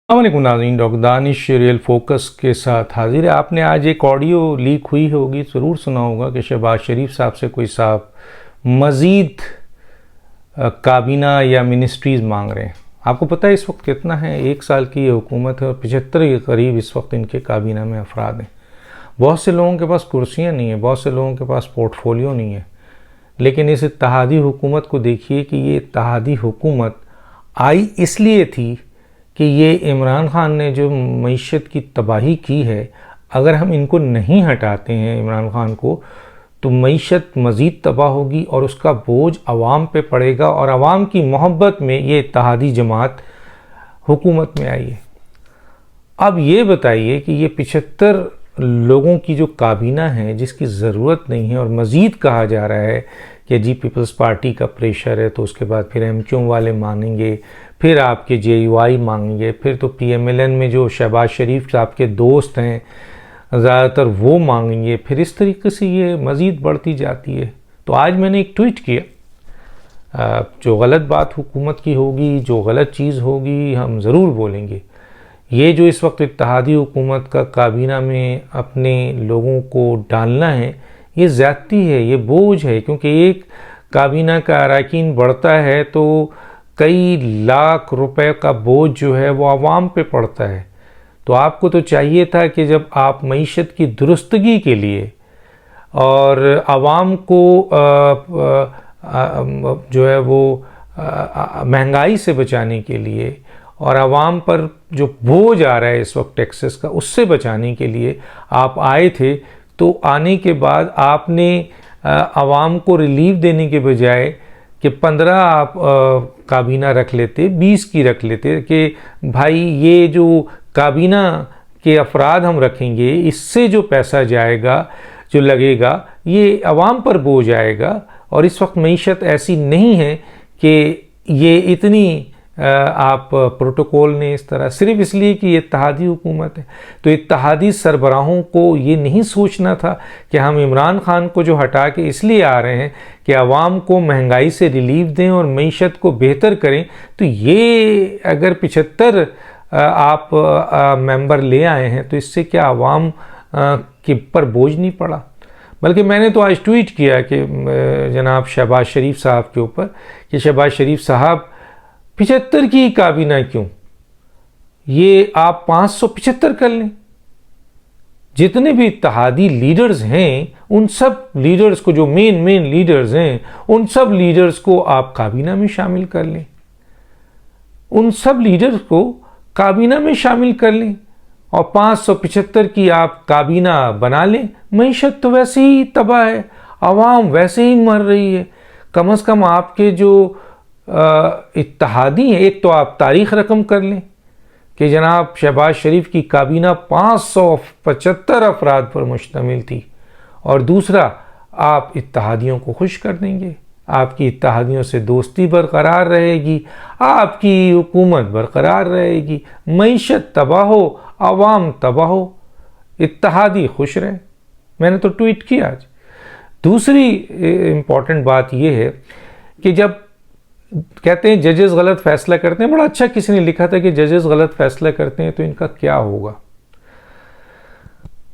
अस्सलामुअलैकुम नाज़रीन, doctor Danish real focus के साथ हाजिर है। आपने आज एक ऑडियो लीक हुई होगी, ज़रूर सुना होगा कि शहबाज शरीफ साहब से कोई साहब मज़ीद काबीना या मिनिस्ट्रीज़ मांग रहे हैं। आपको पता है इस वक्त कितना है? 1 साल की ये हुकूमत है और 75 के करीब इस वक्त इनके काबीना में अफराद हैं। बहुत से लोगों के पास कुर्सियाँ नहीं हैं, बहुत से लोगों के पास पोर्टफोलियो नहीं है, लेकिन इस इत्तेहादी हुकूमत को देखिए कि ये इत्तेहादी हुकूमत आई इसलिए थी कि ये इमरान खान ने जो मईशत की तबाही की है, अगर हम इनको नहीं हटाते हैं इमरान खान को, तो मईशत मज़ीद तबाह होगी और उसका बोझ आवाम पे पड़ेगा और आवाम की मोहब्बत में ये इत्तेहादी जमात हुकूमत में आई है। अब ये बताइए कि ये 75 लोगों की जो काबीना है जिसकी ज़रूरत नहीं है और मज़ीद कहा जा रहा है कि जी पीपल्स पार्टी का प्रेशर है, तो उसके बाद फिर MQ वाले मानेंगे, फिर आपके JUI मांगेंगे, फिर तो PMLN में जो शहबाज शरीफ साहब के दोस्त हैं ज़्यादातर वो मांगेंगे, फिर इस तरीके से ये मज़ीद बढ़ती जाती है। तो आज मैंने एक ट्वीट किया, जो गलत बात हुकूमत की होगी, जो गलत चीज़ होगी, हम ज़रूर बोलेंगे। ये जो इस वक्त इत्तेहादी हुकूमत का काबीना में अपने लोगों को डालना है, ये ज़्यादती है, ये बोझ है, क्योंकि एक काबीना का अरकान बढ़ता है तो कई लाख रुपए का बोझ जो है वो आवाम पे पड़ता है। तो आपको तो चाहिए था कि जब आप मईशत की दुरुस्तगी के लिए और आवाम को जो है वो महंगाई से बचाने के लिए और आवाम पर जो बोझ आ रहा है इस वक्त टैक्सेस का, उससे बचाने के लिए आप आए थे। तो आने के बाद आपने आवाम को रिलीफ देने के बजाय कि 15 आप काबीना रख लेते, 20 की रख लेते कि भाई ये जो काबीना के अफराद हम रखेंगे, इससे जो पैसा जाएगा, जो लगेगा, ये आवाम पर बोझ आएगा। और इस वक्त मईशत ऐसी नहीं है कि ये इतनी आप प्रोटोकॉल ने इस तरह, सिर्फ इसलिए कि ये इत्तेहादी हुकूमत है। तो इत्तेहादी सरबराहों को ये नहीं सोचना था कि हम इमरान खान को जो हटा के इसलिए आ रहे हैं कि आवाम को महंगाई से रिलीफ दें और मईशत को बेहतर करें। तो ये अगर 75 आप मेंबर ले आए हैं तो इससे क्या आवाम के पर बोझ नहीं पड़ा? बल्कि मैंने तो आज ट्वीट किया कि जनाब शहबाज शरीफ साहब के ऊपर कि शहबाज शरीफ साहब 75 की काबीना क्यों, ये आप 575 कर लें। जितने भी इत्तेहादी लीडर्स हैं उन सब लीडर्स को, जो मेन लीडर्स हैं, उन सब लीडर्स को आप काबीना में शामिल कर लें, उन सब लीडर्स को काबीना में शामिल कर लें और 575 की आप काबीना बना लें। मईशत तो वैसे ही तबाह है, आवाम वैसे ही मर रही है। कम से कम आपके जो इत्तेहादी हैं, एक तो आप तारीख रकम कर लें कि जनाब शहबाज शरीफ की काबीना 575 अफराद पर मुश्तमिल थी, और दूसरा आप इत्तेहादियों को खुश कर देंगे, आपकी इत्तेहादियों से दोस्ती बरकरार रहेगी, आपकी हुकूमत बरकरार रहेगी, मईशत तबाह हो, आवाम तबाह हो, इत्तेहादी खुश रहे। मैंने तो ट्वीट किया आज। दूसरी इम्पॉर्टेंट बात यह है कि जब कहते हैं जजेस गलत फैसला करते हैं, बड़ा अच्छा किसी ने लिखा था कि जजेस गलत फैसला करते हैं तो इनका क्या होगा।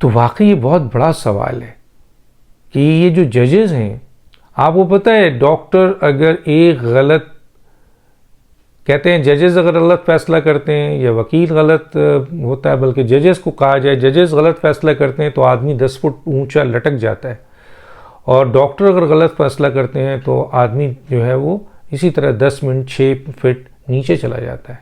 तो वाकई ये बहुत बड़ा सवाल है कि ये जो जजेस हैं, आपको पता है डॉक्टर अगर एक गलत, कहते हैं जजेस अगर गलत फैसला करते हैं या वकील गलत होता है, बल्कि जजेस को कहा जाए जजेस गलत फैसला करते हैं तो आदमी 10 फुट ऊंचा लटक जाता है, और डॉक्टर अगर गलत फैसला करते हैं तो आदमी जो है वो इसी तरह 10 मिनट 6 फीट नीचे चला जाता है।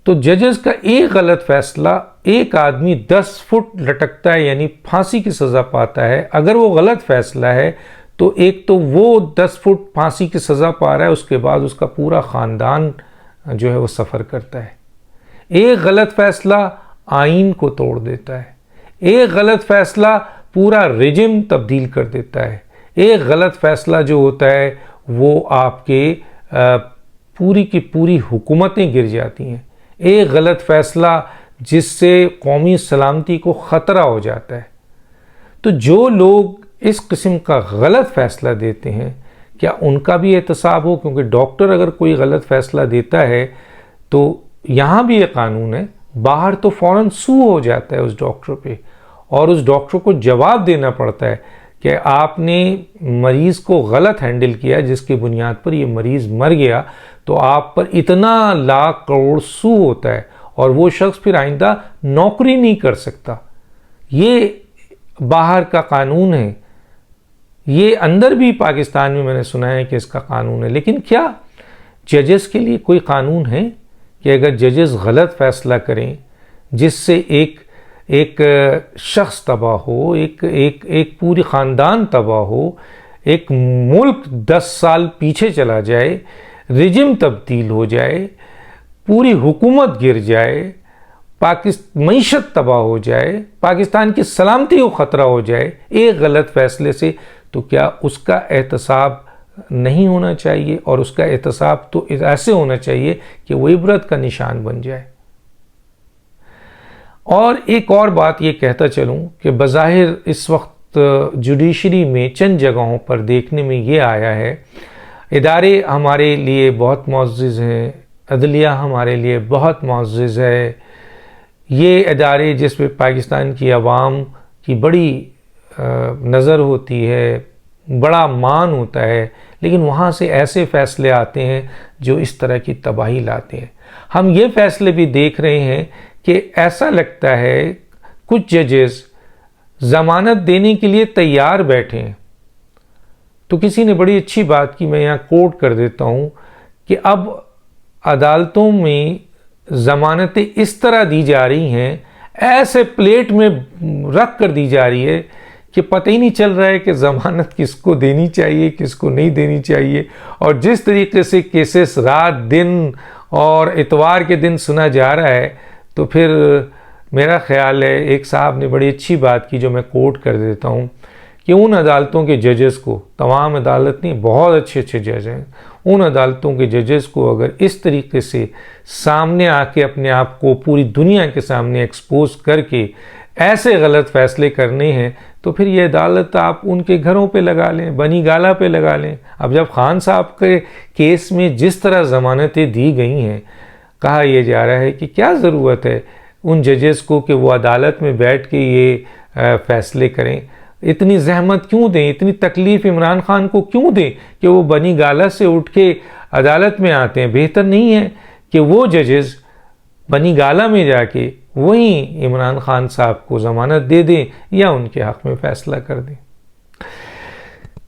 तो जजेस का एक गलत फैसला, एक आदमी 10 फुट लटकता है, यानी फांसी की सज़ा पाता है। अगर वो गलत फैसला है तो एक तो वो 10 फुट फांसी की सज़ा पा रहा है, उसके बाद उसका पूरा ख़ानदान जो है वो सफ़र करता है। एक गलत फैसला आइन को तोड़ देता है, एक गलत फैसला पूरा रिजिम तब्दील कर देता है, एक गलत फैसला जो होता है वो आपके पूरी की पूरी हुकूमतें गिर जाती हैं, एक गलत फ़ैसला जिससे कौमी सलामती को ख़तरा हो जाता है। तो जो लोग इस किस्म का गलत फ़ैसला देते हैं, क्या उनका भी एहतसाब हो? क्योंकि डॉक्टर अगर कोई गलत फ़ैसला देता है तो यहाँ भी ये कानून है, बाहर तो फ़ौरन सू हो जाता है उस डॉक्टर पे और उस डॉक्टर को जवाब देना पड़ता है कि आपने मरीज़ को गलत हैंडल किया, जिसकी बुनियाद पर ये मरीज़ मर गया, तो आप पर इतना लाख करोड़ सू होता है और वो शख्स फिर आइंदा नौकरी नहीं कर सकता। ये बाहर का कानून है। ये अंदर भी पाकिस्तान में मैंने सुना है कि इसका कानून है, लेकिन क्या जजेस के लिए कोई कानून है कि अगर जजेस गलत फैसला करें जिससे एक शख्स तबाह हो, एक पूरी ख़ानदान तबाह हो, एक मुल्क 10 साल पीछे चला जाए, रिजिम तब्दील हो जाए, पूरी हुकूमत गिर जाए, मईशत तबाह हो जाए, पाकिस्तान की सलामती को ख़तरा हो जाए एक गलत फ़ैसले से, तो क्या उसका एहतसाब नहीं होना चाहिए? और उसका एहतसाब तो ऐसे होना चाहिए कि वो इबरत का निशान बन जाए। और एक और बात ये कहता चलूँ कि बज़ाहिर इस वक्त जुडिशरी में चंद जगहों पर देखने में ये आया है, इदारे हमारे लिए बहुत मुअज़्ज़ज़ हैं, अदलिया हमारे लिए बहुत मुअज़्ज़ज़ है, ये इदारे जिसमें पाकिस्तान की आवाम की बड़ी नज़र होती है, बड़ा मान होता है, लेकिन वहाँ से ऐसे फ़ैसले आते हैं जो इस तरह की तबाही लाते हैं। हम ये फ़ैसले भी देख रहे हैं कि ऐसा लगता है कुछ जजेस ज़मानत देने के लिए तैयार बैठे हैं। तो किसी ने बड़ी अच्छी बात की, मैं यहाँ कोट कर देता हूँ कि अब अदालतों में ज़मानतें इस तरह दी जा रही हैं, ऐसे प्लेट में रख कर दी जा रही है कि पता ही नहीं चल रहा है कि ज़मानत किसको देनी चाहिए, किसको नहीं देनी चाहिए। और जिस तरीके से केसेस रात दिन और इतवार के दिन सुना जा रहा है, तो फिर मेरा ख़्याल है एक साहब ने बड़ी अच्छी बात की जो मैं कोट कर देता हूँ कि उन अदालतों के जजेस को, तमाम अदालत नहीं, बहुत अच्छे अच्छे जज हैं, उन अदालतों के जजेस को अगर इस तरीके से सामने आके अपने आप को पूरी दुनिया के सामने एक्सपोज करके ऐसे गलत फ़ैसले करने हैं, तो फिर ये अदालत आप उनके घरों पे लगा लें, बनी गाला पे लगा लें। अब जब खान साहब के केस में जिस तरह ज़मानतें दी गई हैं, कहा यह जा रहा है कि क्या ज़रूरत है उन जजेस को कि वो अदालत में बैठ के ये फ़ैसले करें, इतनी जहमत क्यों दें, इतनी तकलीफ़ इमरान खान को क्यों दें कि वो बनी गाला से उठ के अदालत में आते हैं। बेहतर नहीं है कि वो जजेस बनी गाला में जाके वहीं इमरान खान साहब को ज़मानत दे दें या उनके हक़ में फ़ैसला कर दें।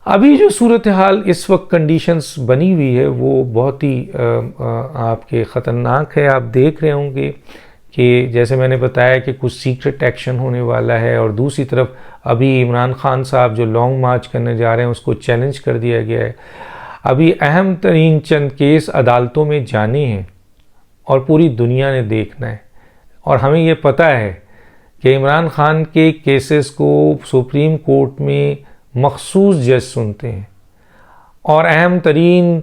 अभी जो सूरत हाल इस वक्त कंडीशंस बनी हुई है वो बहुत ही आपके ख़तरनाक है। आप देख रहे होंगे कि जैसे मैंने बताया कि कुछ सीक्रेट एक्शन होने वाला है, और दूसरी तरफ अभी इमरान खान साहब जो लॉन्ग मार्च करने जा रहे हैं उसको चैलेंज कर दिया गया है। अभी अहम तरीन चंद केस अदालतों में जाने हैं और पूरी दुनिया ने देखना है, और हमें ये पता है कि इमरान खान के केसेस को सुप्रीम कोर्ट में मखसूस जज सुनते हैं, और अहम तरीन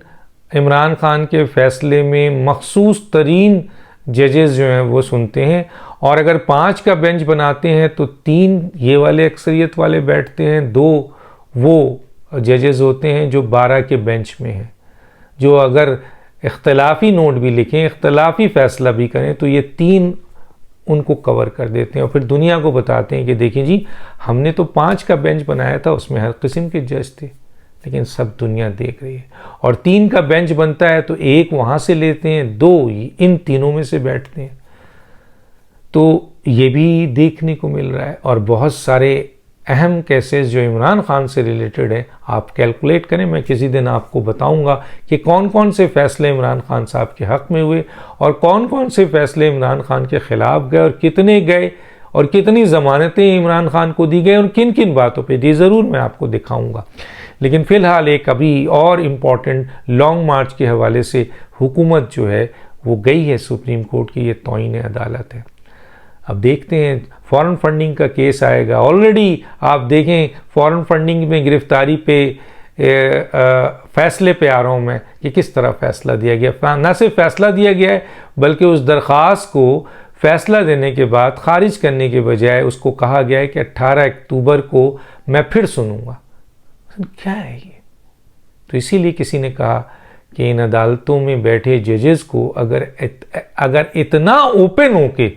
इमरान खान के फ़ैसले में मखसूस तरीन जजेस जो हैं वो सुनते हैं। और अगर 5 का बेंच बनाते हैं तो 3 ये वाले अक्सरियत वाले बैठते हैं, 2 वो जजेस होते हैं जो 12 के बेंच में हैं, जो अगर इख्तलाफी नोट भी लिखें, इख्तलाफी फ़ैसला भी करें, तो ये 3 उनको कवर कर देते हैं और फिर दुनिया को बताते हैं कि देखिए जी, हमने तो 5 का बेंच बनाया था, उसमें हर किस्म के जज थे, लेकिन सब दुनिया देख रही है। और 3 का बेंच बनता है तो 1 वहाँ से लेते हैं, 2 इन तीनों में से बैठते हैं। तो ये भी देखने को मिल रहा है। और बहुत सारे अहम केसेस जो इमरान खान से रिलेटेड है, आप कैलकुलेट करें, मैं किसी दिन आपको बताऊंगा कि कौन कौन से फ़ैसले इमरान खान साहब के हक़ में हुए और कौन कौन से फ़ैसले इमरान खान के ख़िलाफ़ गए, और कितने गए, और कितनी ज़मानतें इमरान खान को दी गई, और किन किन बातों पे दी, ज़रूर मैं आपको दिखाऊंगा। लेकिन फ़िलहाल एक अभी और इम्पॉर्टेंट लॉन्ग मार्च के हवाले से हुकूमत जो है वो गई है सुप्रीम कोर्ट की, ये तौहीन अदालत है। अब देखते हैं, फॉरेन फंडिंग का केस आएगा। ऑलरेडी आप देखें फॉरेन फंडिंग में गिरफ्तारी पे फ़ैसले पे आ रहा हूँ मैं कि किस तरह फ़ैसला दिया गया। न सिर्फ फ़ैसला दिया गया है बल्कि उस दरख्वास्त को फ़ैसला देने के बाद ख़ारिज करने के बजाय उसको कहा गया है कि 18 अक्टूबर को मैं फिर सुनूंगा। क्या है ये? तो इसीलिए किसी ने कहा कि इन अदालतों में बैठे जजेस को अगर इतना ओपन होके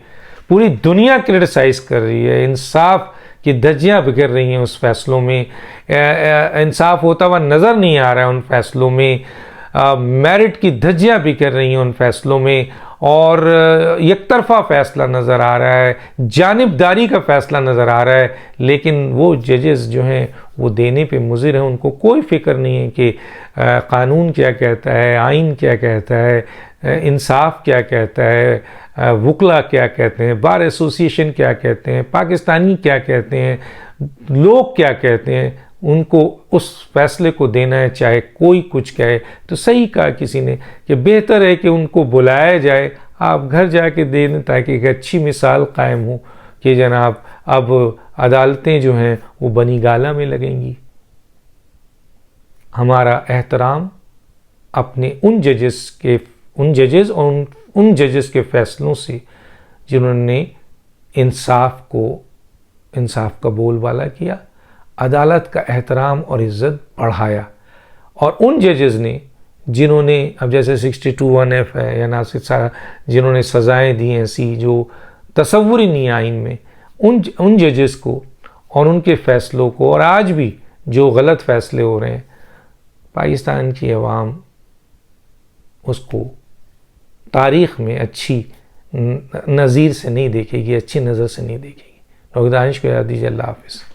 पूरी दुनिया क्रिटिसाइज कर रही है, इंसाफ की धज्जियां बिखर रही हैं उस फैसलों में, इंसाफ होता हुआ नज़र नहीं आ रहा है उन फैसलों में, मेरिट की धज्जियां बिखर रही हैं उन फैसलों में, और एकतरफा फैसला नज़र आ रहा है, जानिबदारी का फैसला नज़र आ रहा है, लेकिन वो जजेस जो हैं वो देने पे मुज़िर हैं। उनको कोई फ़िक्र नहीं है कि कानून क्या कहता है, आइन क्या कहता है, इंसाफ क्या कहता है, वकला क्या कहते हैं, बार एसोसिएशन क्या कहते हैं, पाकिस्तानी क्या कहते हैं, लोग क्या कहते हैं। उनको उस फैसले को देना है चाहे कोई कुछ कहे। तो सही कहा किसी ने कि बेहतर है कि उनको बुलाया जाए, आप घर जाके दे दें, ताकि एक अच्छी मिसाल कायम हो कि जनाब अब अदालतें जो हैं वो बनी गाला में लगेंगी। हमारा एहतराम अपने उन जजेस और उन जजेस के फैसलों से जिन्होंने इंसाफ का बोलबाला किया, अदालत का एहतराम और इज़्ज़त बढ़ाया, और उन जजेस ने जिन्होंने, अब जैसे 62(1)(f) है या नासिर, जिन्होंने सज़ाएं दी हैं ऐसी जो तसव्वुर ही नहीं आइन में, उन जजेस को और उनके फ़ैसलों को, और आज भी जो गलत फ़ैसले हो रहे हैं, पाकिस्तान की अवाम उसको तारीख़ में अच्छी नज़ीर से नहीं देखेगी, अच्छी नज़र से नहीं देखेगी। डॉक्टर दानिश को याद दीजिए। अल्लाह हाफ़िज़।